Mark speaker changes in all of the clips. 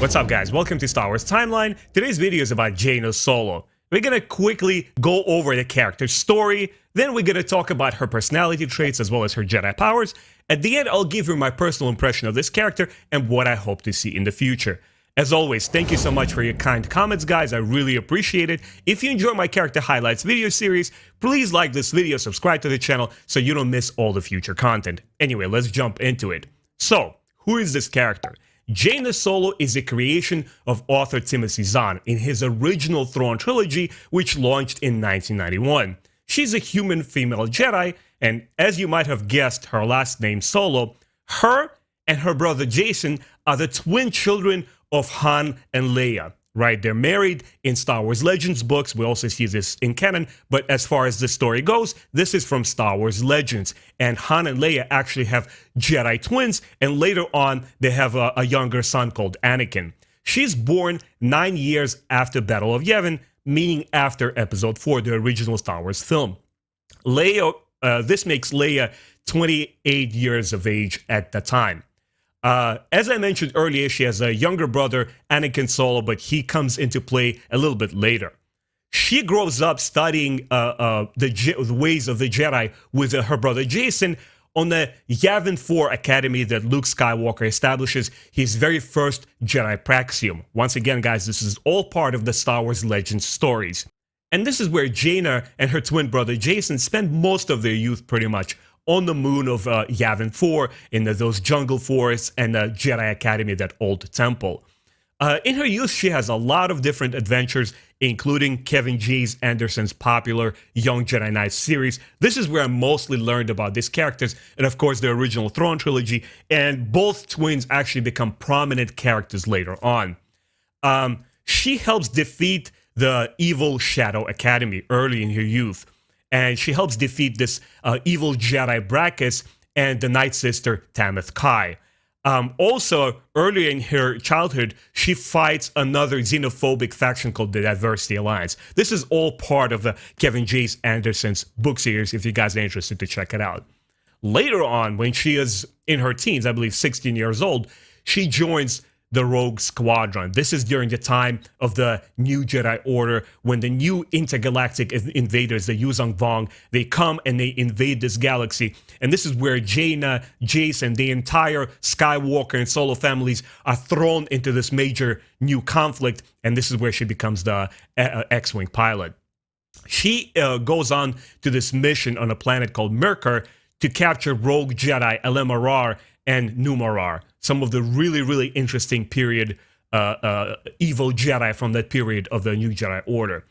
Speaker 1: What's up guys, welcome to Star Wars Timeline. Today's video is about Jaina Solo. We're gonna quickly go over the character's story, then we're gonna talk about her personality traits as well as her Jedi powers. At the end, I'll give you my personal impression of this character and what I hope to see in the future. As always, thank you so much for your kind comments guys, I really appreciate it. If you enjoy my character highlights video series, please like this video, subscribe to the channel so you don't miss all the future content. Anyway, let's jump into it. So, who is this character? Jaina Solo is a creation of author Timothy Zahn in his original Thrawn trilogy, which launched in 1991. She's a human female Jedi, and as you might have guessed, her last name Solo, her and her brother Jacen are the twin children of Han and Leia. Right, they're married in Star Wars Legends books. We also see this in canon, but as far as the story goes, this is from Star Wars Legends. And Han and Leia actually have Jedi twins, and later on, they have a younger son called Anakin. She's born 9 years after Battle of Yavin, meaning after Episode 4, the original Star Wars film. This makes Leia 28 years of age at the time. As I mentioned earlier, she has a younger brother, Anakin Solo, but he comes into play a little bit later. She grows up studying the ways of the Jedi with her brother Jacen on the Yavin 4 Academy that Luke Skywalker establishes his very first Jedi Praxium. Once again, guys, this is all part of the Star Wars Legends stories. And this is where Jaina and her twin brother Jacen spend most of their youth pretty much on the moon of Yavin 4, in those jungle forests and the Jedi Academy, that old temple. In her youth, she has a lot of different adventures, including Kevin J. Anderson's popular Young Jedi Knights series. This is where I mostly learned about these characters, and of course the original Thrawn trilogy, and both twins actually become prominent characters later on. She helps defeat the evil Shadow Academy early in her youth. And she helps defeat this evil Jedi Brachus and the Night Sister Tamith Kai. Also, earlier in her childhood, she fights another xenophobic faction called the Diversity Alliance. This is all part of the Kevin J. Anderson's book series, if you guys are interested to check it out. Later on, when she is in her teens, I believe 16 years old, she joins the Rogue Squadron. This is during the time of the New Jedi Order, when the new intergalactic invaders, the Yuuzhan Vong, they come and they invade this galaxy. And this is where Jaina, Jacen, the entire Skywalker and Solo families are thrown into this major new conflict. And this is where she becomes the X-Wing pilot. She goes on to this mission on a planet called Merkur to capture rogue Jedi LMRR and Numarar, some of the really interesting period evil Jedi from that period of the New Jedi Order.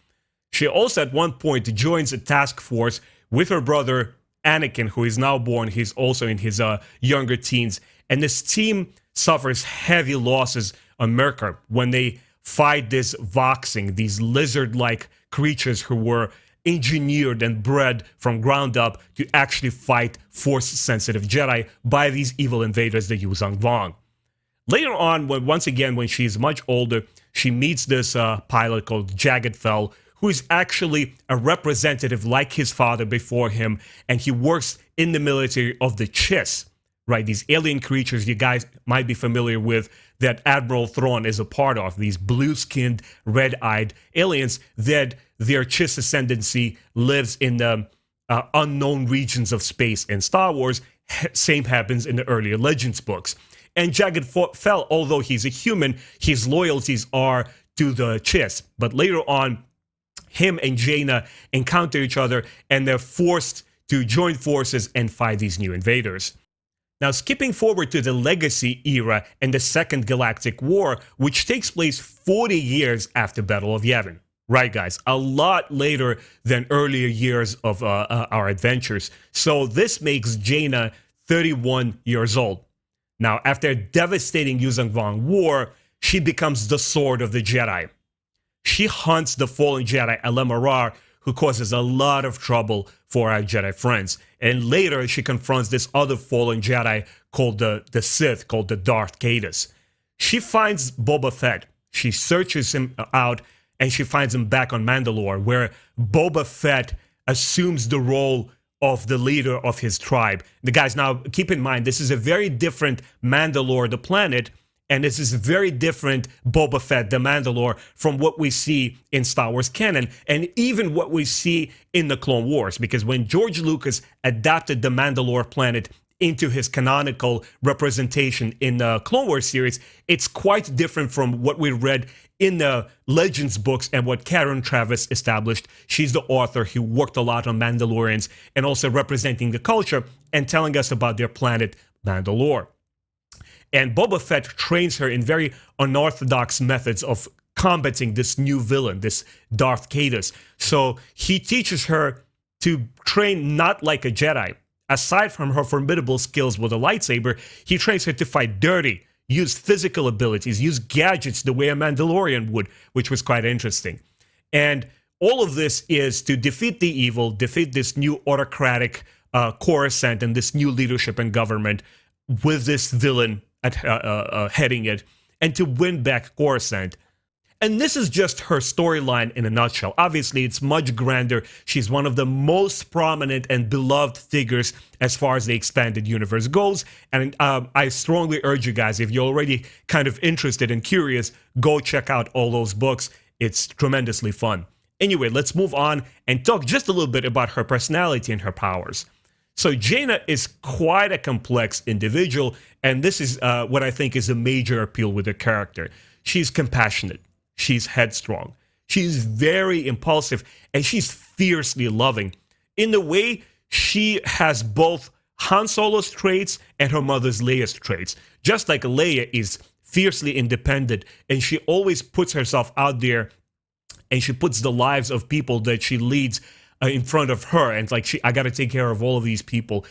Speaker 1: She also at one point joins a task force with her brother Anakin, who is now born. He's also in his younger teens, and this team suffers heavy losses on Merkur when they fight this Voxing, these lizard-like creatures who were engineered and bred from ground up to actually fight force-sensitive Jedi by these evil invaders, the Yuuzhan Vong. Later on, once again, when she's much older, she meets this pilot called Jagged Fell, who is actually a representative like his father before him, and he works in the military of the Chiss, right? These alien creatures you guys might be familiar with that Admiral Thrawn is a part of, these blue-skinned, red-eyed aliens that their Chiss ascendancy lives in the unknown regions of space in Star Wars. Same happens in the earlier Legends books. And Jagged Fell, although he's a human, his loyalties are to the Chiss. But later on, him and Jaina encounter each other, and they're forced to join forces and fight these new invaders. Now, skipping forward to the Legacy era and the Second Galactic War, which takes place 40 years after Battle of Yavin. Right, guys, a lot later than earlier years of our adventures. So this makes Jaina 31 years old. Now, after a devastating Yuuzhan Vong war, she becomes the Sword of the Jedi. She hunts the fallen Jedi LMRR, who causes a lot of trouble for our Jedi friends. And later, she confronts this other fallen Jedi called the Sith, called the Darth Caedus. She finds Boba Fett. She searches him out, and she finds him back on Mandalore, where Boba Fett assumes the role of the leader of his tribe. The guys, now keep in mind, this is a very different Mandalore, the planet, And this is very different Boba Fett, the Mandalore, from what we see in Star Wars canon, and even what we see in the Clone Wars. Because when George Lucas adapted the Mandalore planet into his canonical representation in the Clone Wars series, it's quite different from what we read in the Legends books and what Karen Traviss established. She's the author who worked a lot on Mandalorians and also representing the culture and telling us about their planet, Mandalore. And Boba Fett trains her in very unorthodox methods of combating this new villain, this Darth Caedus. So he teaches her to train not like a Jedi. Aside from her formidable skills with a lightsaber, he trains her to fight dirty, use physical abilities, use gadgets the way a Mandalorian would, which was quite interesting. And all of this is to defeat the evil, defeat this new autocratic Coruscant and this new leadership and government with this villain heading it, and to win back Coruscant. And this is just her storyline in a nutshell. Obviously, it's much grander. She's one of the most prominent and beloved figures as far as the expanded universe goes. And I strongly urge you guys, if you're already kind of interested and curious, go check out all those books. It's tremendously fun. Anyway, let's move on and talk just a little bit about her personality and her powers. So Jaina is quite a complex individual, and this is what I think is a major appeal with her character. She's compassionate. She's headstrong. She's very impulsive, and she's fiercely loving. In a way, she has both Han Solo's traits and her mother's Leia's traits. Just like Leia is fiercely independent, and she always puts herself out there, and she puts the lives of people that she leads in front of her, and like I got to take care of all of these people.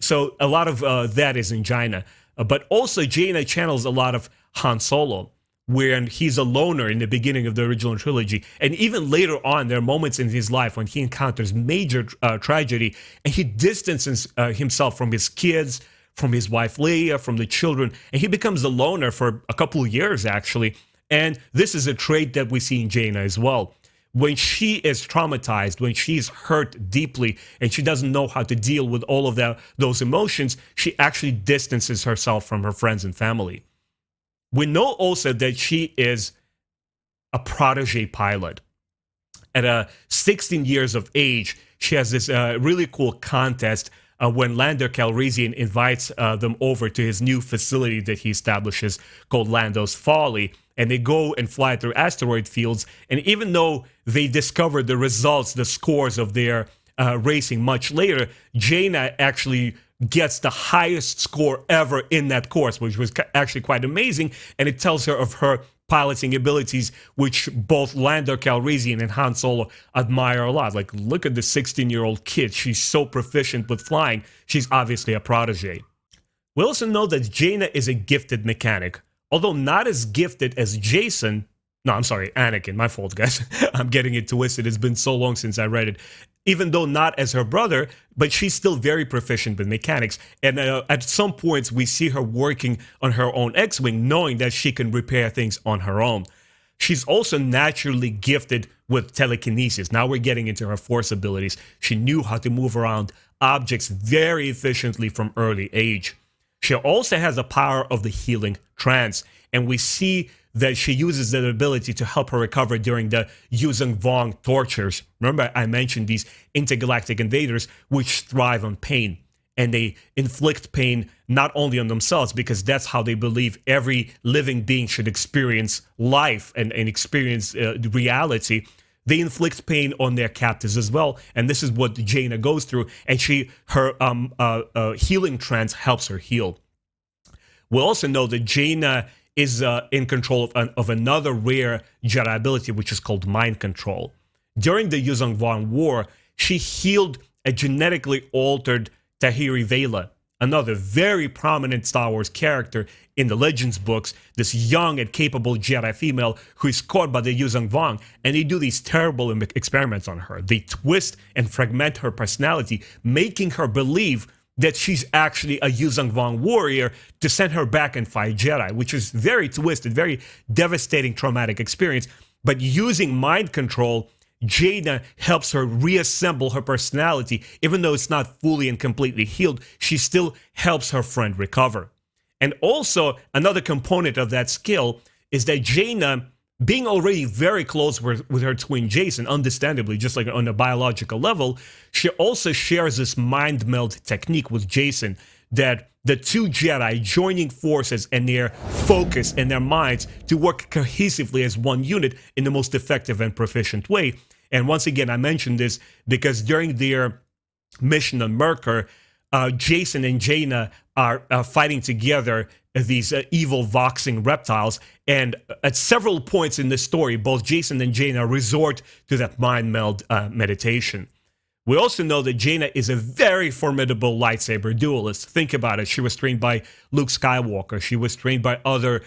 Speaker 1: So a lot of that is in Jaina, but also Jaina channels a lot of Han Solo, when he's a loner in the beginning of the original trilogy. And even later on, there are moments in his life when he encounters major tragedy, and he distances himself from his kids, from his wife Leia, from the children, and he becomes a loner for a couple of years, actually. And this is a trait that we see in Jaina as well. When she is traumatized, when she's hurt deeply, and she doesn't know how to deal with all of those emotions, she actually distances herself from her friends and family. We know also that she is a protege pilot. At 16 years of age, she has this really cool contest when Lando Calrissian invites them over to his new facility that he establishes called Lando's Folly. And they go and fly through asteroid fields. And even though they discover the results, the scores of their racing much later, Jaina actually gets the highest score ever in that course, which was actually quite amazing. And it tells her of her piloting abilities, which both Lando Calrissian and Han Solo admire a lot. Like, look at the 16-year-old kid. She's so proficient with flying. She's obviously a protege. We also know that Jaina is a gifted mechanic, although not as gifted as Jason. No, I'm sorry, Anakin. My fault, guys. I'm getting it twisted. It's been so long since I read it. Even though not as her brother, but she's still very proficient with mechanics. And at some points, we see her working on her own X-Wing, knowing that she can repair things on her own. She's also naturally gifted with telekinesis. Now we're getting into her Force abilities. She knew how to move around objects very efficiently from early age. She also has the power of the healing trance, and we see that she uses that ability to help her recover during the Yuuzhan Vong tortures. Remember, I mentioned these intergalactic invaders which thrive on pain, and they inflict pain not only on themselves, because that's how they believe every living being should experience life and experience reality. They inflict pain on their captives as well, and this is what Jaina goes through, and her healing trance helps her heal. We also know that Jaina is in control of another rare Jedi ability, which is called mind control. During the Yuuzhan Vong War, she healed a genetically altered Tahiri Vela, another very prominent Star Wars character in the Legends books, this young and capable Jedi female who is caught by the Yuuzhan Vong, and they do these terrible experiments on her. They twist and fragment her personality, making her believe that she's actually a Yuuzhan Vong warrior to send her back and fight Jedi, which is very twisted, very devastating, traumatic experience. But using mind control, Jaina helps her reassemble her personality. Even though it's not fully and completely healed, she still helps her friend recover. And also, another component of that skill is that Jaina, being already very close with her twin Jason, understandably, just like on a biological level, she also shares this mind meld technique with Jason, that the two Jedi joining forces and their focus and their minds to work cohesively as one unit in the most effective and proficient way. And once again, I mentioned this because during their mission on Merkur, Jason and Jaina are fighting together these evil voxing reptiles, and at several points in the story, both Jason and Jaina resort to that mind meld meditation. We also know that Jaina is a very formidable lightsaber duelist. Think about it. She was trained by Luke Skywalker. She was trained by other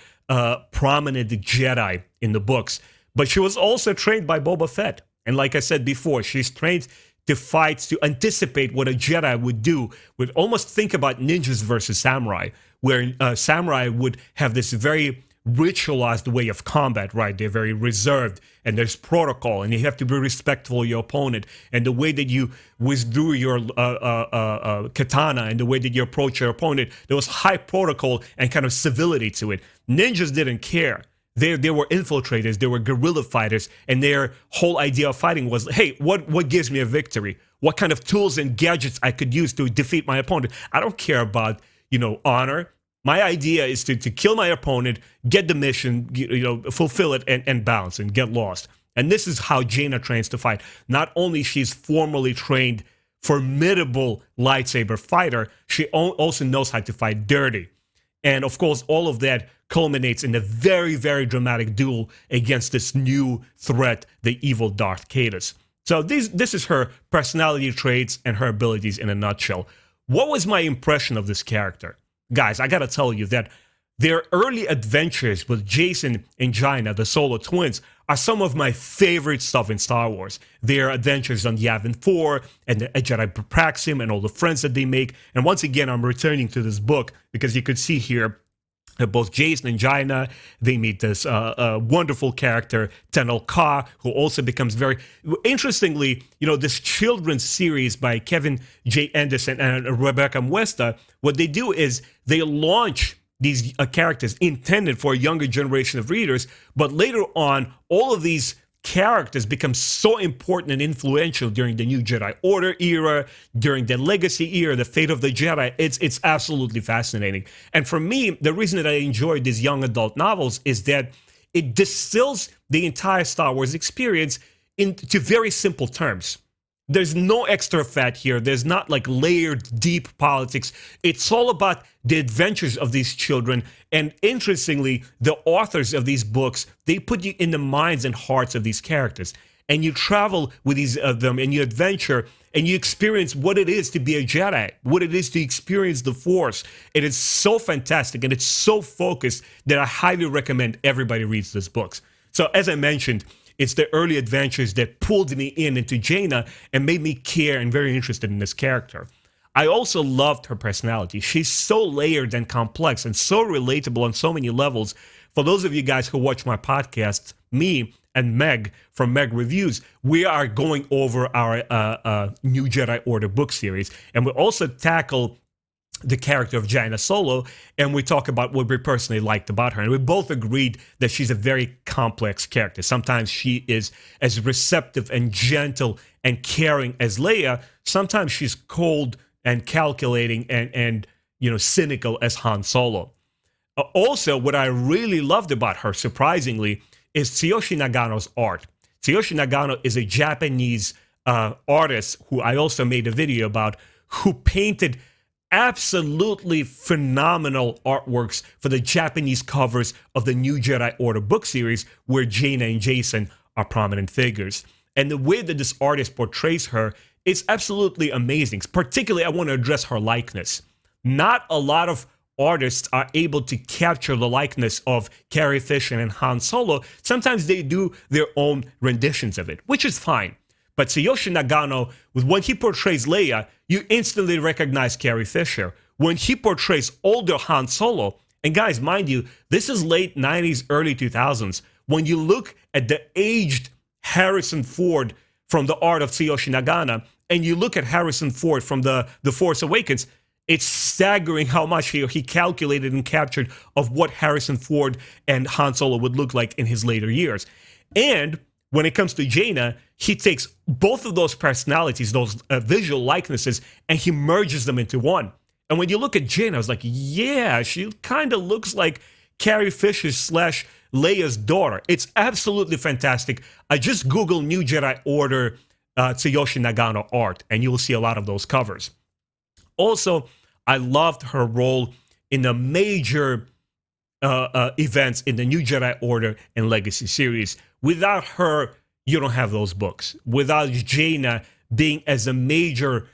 Speaker 1: prominent Jedi in the books. But she was also trained by Boba Fett. And like I said before, she's trained to fight, to anticipate what a Jedi would do. Would almost think about ninjas versus samurai, where samurai would have this very ritualized way of combat, right? They're very reserved, and there's protocol, and you have to be respectful of your opponent, and the way that you withdrew your katana and the way that you approach your opponent, there was high protocol and kind of civility to it. Ninjas didn't care. They were infiltrators, they were guerrilla fighters, and their whole idea of fighting was, hey, what gives me a victory? What kind of tools and gadgets I could use to defeat my opponent? I don't care about, honor. My idea is to kill my opponent, get the mission, fulfill it, and bounce and get lost. And this is how Jaina trains to fight. Not only she's formally trained, formidable lightsaber fighter, she also knows how to fight dirty. And of course, all of that culminates in a very, very dramatic duel against this new threat, the evil Darth Caedus. So this is her personality traits and her abilities in a nutshell. What was my impression of this character? Guys, I gotta tell you that their early adventures with Jason and Jaina, the Solo twins, are some of my favorite stuff in Star Wars. Their adventures on Yavin 4 and the Jedi Praxim and all the friends that they make. And once again, I'm returning to this book because you could see here that both Jason and Jaina, they meet this wonderful character, Tenel Ka, who also becomes very... Interestingly, this children's series by Kevin J. Anderson and Rebecca Muesta, what they do is they launch these characters intended for a younger generation of readers, but later on, all of these characters become so important and influential during the New Jedi Order era, during the Legacy era, the Fate of the Jedi. It's absolutely fascinating. And for me, the reason that I enjoy these young adult novels is that it distills the entire Star Wars experience into very simple terms. There's no extra fat here. There's not like layered, deep politics. It's all about the adventures of these children. And interestingly, the authors of these books, they put you in the minds and hearts of these characters. And you travel with these of them and you adventure and you experience what it is to be a Jedi, what it is to experience the Force. It is so fantastic and it's so focused that I highly recommend everybody reads these books. So as I mentioned, it's the early adventures that pulled me into Jaina and made me care and very interested in this character. I also loved her personality. She's so layered and complex and so relatable on so many levels. For those of you guys who watch my podcasts, me and Meg from Meg Reviews, we are going over our New Jedi Order book series. And we also tackle the character of Jaina Solo, and we talk about what we personally liked about her. And we both agreed that she's a very complex character. Sometimes she is as receptive and gentle and caring as Leia. Sometimes she's cold and calculating and cynical as Han Solo. Also, what I really loved about her, surprisingly, is Tsuyoshi Nagano's art. Tsuyoshi Nagano is a Japanese artist who I also made a video about, who painted absolutely phenomenal artworks for the Japanese covers of the New Jedi Order book series, where Jaina and Jason are prominent figures. And the way that this artist portrays her is absolutely amazing. Particularly, I want to address her likeness. Not a lot of artists are able to capture the likeness of Carrie Fisher and Han Solo. Sometimes they do their own renditions of it, which is fine. But Tsuyoshi Nagano, when he portrays Leia, you instantly recognize Carrie Fisher. When he portrays older Han Solo, and guys, mind you, this is late 90s, early 2000s. When you look at the aged Harrison Ford from the art of Tsuyoshi Nagano, and you look at Harrison Ford from the Force Awakens, It's staggering how much he calculated and captured of what Harrison Ford and Han Solo would look like in his later years. And when it comes to Jaina, he takes both of those personalities, those visual likenesses, and he merges them into one. And when you look at Jaina, I was like, yeah, she kind of looks like Carrie Fisher / Leia's daughter. It's absolutely fantastic. I just Googled New Jedi Order Tsuyoshi Nagano art, and you will see a lot of those covers. Also, I loved her role in the major events in the New Jedi Order and Legacy series. Without her, you don't have those books. Without Jaina being as a major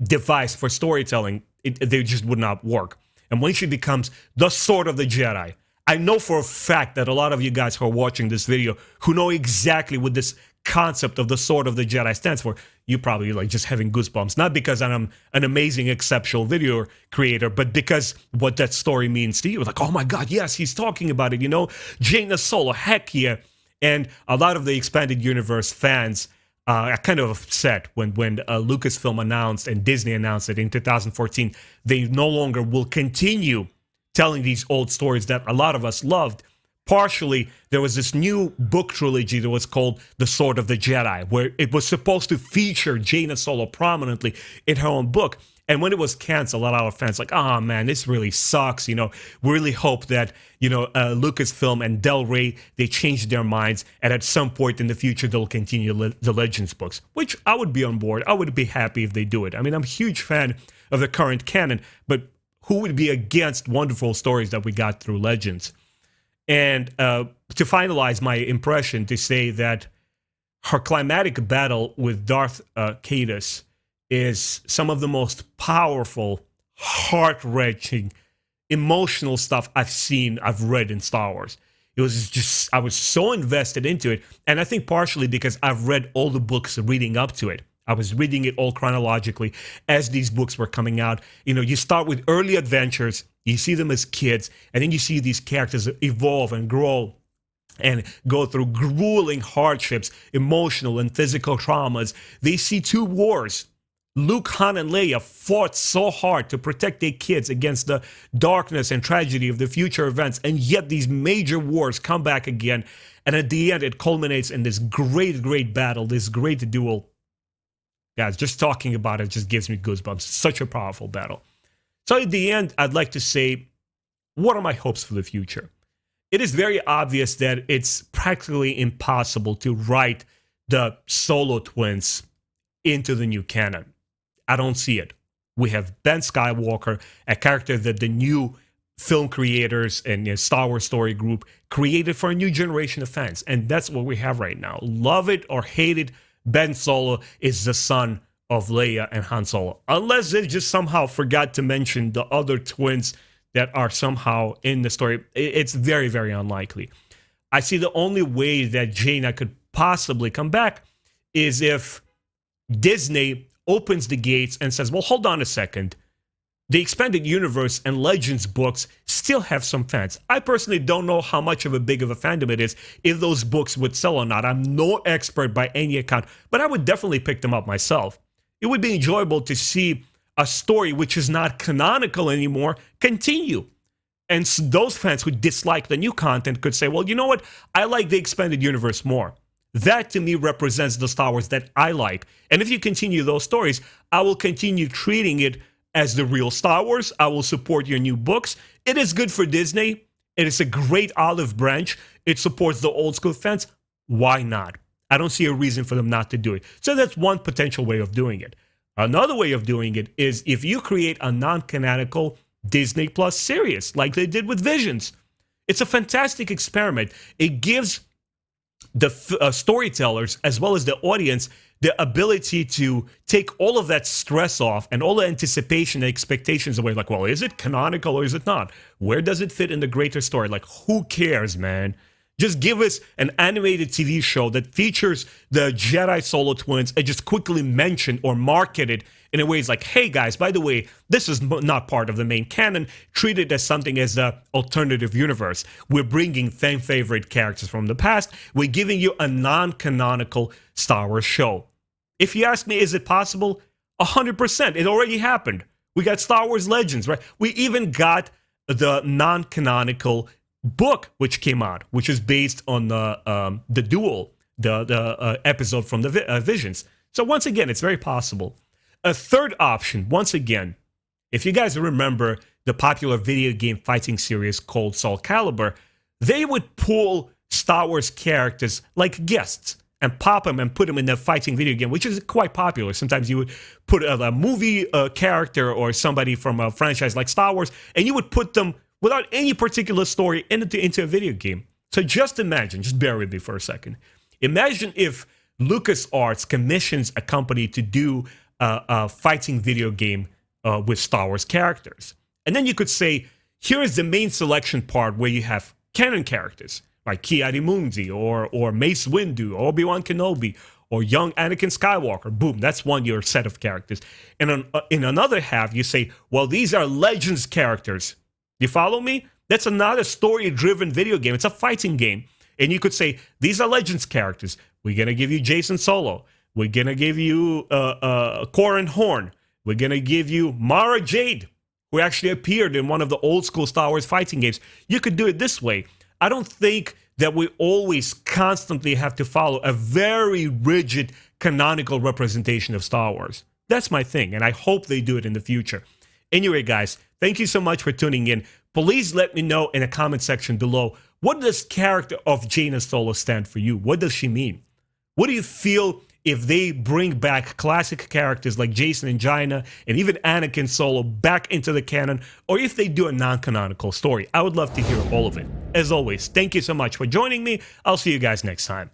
Speaker 1: device for storytelling, they just would not work. And when she becomes the Sword of the Jedi, I know for a fact that a lot of you guys who are watching this video who know exactly what this concept of the Sword of the Jedi stands for. You probably like just having goosebumps, not because I'm an amazing, exceptional video creator, but because what that story means to you. Like, oh my God, yes, he's talking about it, you know, Jaina Solo, heck yeah. And a lot of the expanded universe fans are kind of upset when Lucasfilm announced and Disney announced that in 2014, they no longer will continue telling these old stories that a lot of us loved. Partially, there was this new book trilogy that was called The Sword of the Jedi, where it was supposed to feature Jaina Solo prominently in her own book. And when it was canceled, a lot of fans like, oh man, this really sucks. You know, we really hope that, you know, Lucasfilm and Del Rey, they changed their minds. And at some point in the future, they'll continue the Legends books, which I would be on board. I would be happy if they do it. I mean, I'm a huge fan of the current canon, but who would be against wonderful stories that we got through Legends? And to finalize my impression, to say that her climatic battle with Darth Caedus is some of the most powerful, heart-wrenching, emotional stuff I've read in Star Wars. It was just, I was so invested into it. And I think partially because I've read all the books leading up to it. I was reading it all chronologically as these books were coming out. You know, you start with early adventures, you see them as kids, and then you see these characters evolve and grow and go through grueling hardships, emotional and physical traumas. They see two wars. Luke, Han, and Leia fought so hard to protect their kids against the darkness and tragedy of the future events, and yet these major wars come back again, and at the end it culminates in this great, great battle, this great duel. Guys, just talking about it just gives me goosebumps. Such a powerful battle. So at the end, I'd like to say, what are my hopes for the future? It is very obvious that it's practically impossible to write the Solo twins into the new canon. I don't see it. We have Ben Skywalker, a character that the new film creators and Star Wars Story Group created for a new generation of fans. And that's what we have right now. Love it or hate it, Ben Solo is the son of Leia and Han Solo. Unless they just somehow forgot to mention the other twins that are somehow in the story. It's very, very unlikely. I see the only way that Jaina could possibly come back is if Disney opens the gates and says, well, hold on a second. The Expanded Universe and Legends books still have some fans. I personally don't know how much of a big of a fandom it is, if those books would sell or not. I'm no expert by any account, but I would definitely pick them up myself. It would be enjoyable to see a story which is not canonical anymore continue. And those fans who dislike the new content could say, well, you know what? I like the Expanded Universe more. That to me represents the Star Wars that I like. And if you continue those stories, I will continue treating it as the real Star Wars. I will support your new books. It is good for Disney. It is a great olive branch. It supports the old school fans. Why not? I don't see a reason for them not to do it. So that's one potential way of doing it. Another way of doing it is if you create a non-canonical Disney Plus series like they did with Visions. It's a fantastic experiment. It gives the storytellers as well as the audience the ability to take all of that stress off and all the anticipation and expectations away. Like, well, is it canonical or is it not? Where does it fit in the greater story? Like, who cares, man? Just give us an animated TV show that features the Jedi Solo twins and just quickly mention or market it in a way it's like, hey guys, by the way, this is not part of the main canon. Treat it as something as an alternative universe. We're bringing fan favorite characters from the past. We're giving you a non-canonical Star Wars show. If you ask me, is it possible? 100%. It already happened. We got Star Wars Legends, right? We even got the non-canonical book which came out, which is based on the duel, the episode from the Visions. So once again, it's very possible. A third option, once again, if you guys remember the popular video game fighting series called Soul Calibur, they would pull Star Wars characters like guests and pop them and put them in a fighting video game, which is quite popular. Sometimes you would put a movie character or somebody from a franchise like Star Wars, and you would put them without any particular story into a video game. So just imagine, just bear with me for a second. Imagine if LucasArts commissions a company to do a fighting video game with Star Wars characters. And then you could say, here is the main selection part where you have canon characters, like Ki-Adi-Mundi or Mace Windu, or Obi-Wan Kenobi, or young Anakin Skywalker. Boom, that's your set of characters. And in another half, you say, well, these are Legends characters. You follow me? That's another story-driven video game. It's a fighting game. And you could say, these are Legends characters. We're going to give you Jacen Solo. We're going to give you Corran Horn. We're going to give you Mara Jade, who actually appeared in one of the old-school Star Wars fighting games. You could do it this way. I don't think that we always constantly have to follow a very rigid canonical representation of Star Wars. That's my thing, and I hope they do it in the future. Anyway, guys, thank you so much for tuning in. Please let me know in the comment section below, what does character of Jaina Solo stand for you? What does she mean? What do you feel if they bring back classic characters like Jacen and Jaina and even Anakin Solo back into the canon, or if they do a non-canonical story? I would love to hear all of it. As always, thank you so much for joining me. I'll see you guys next time.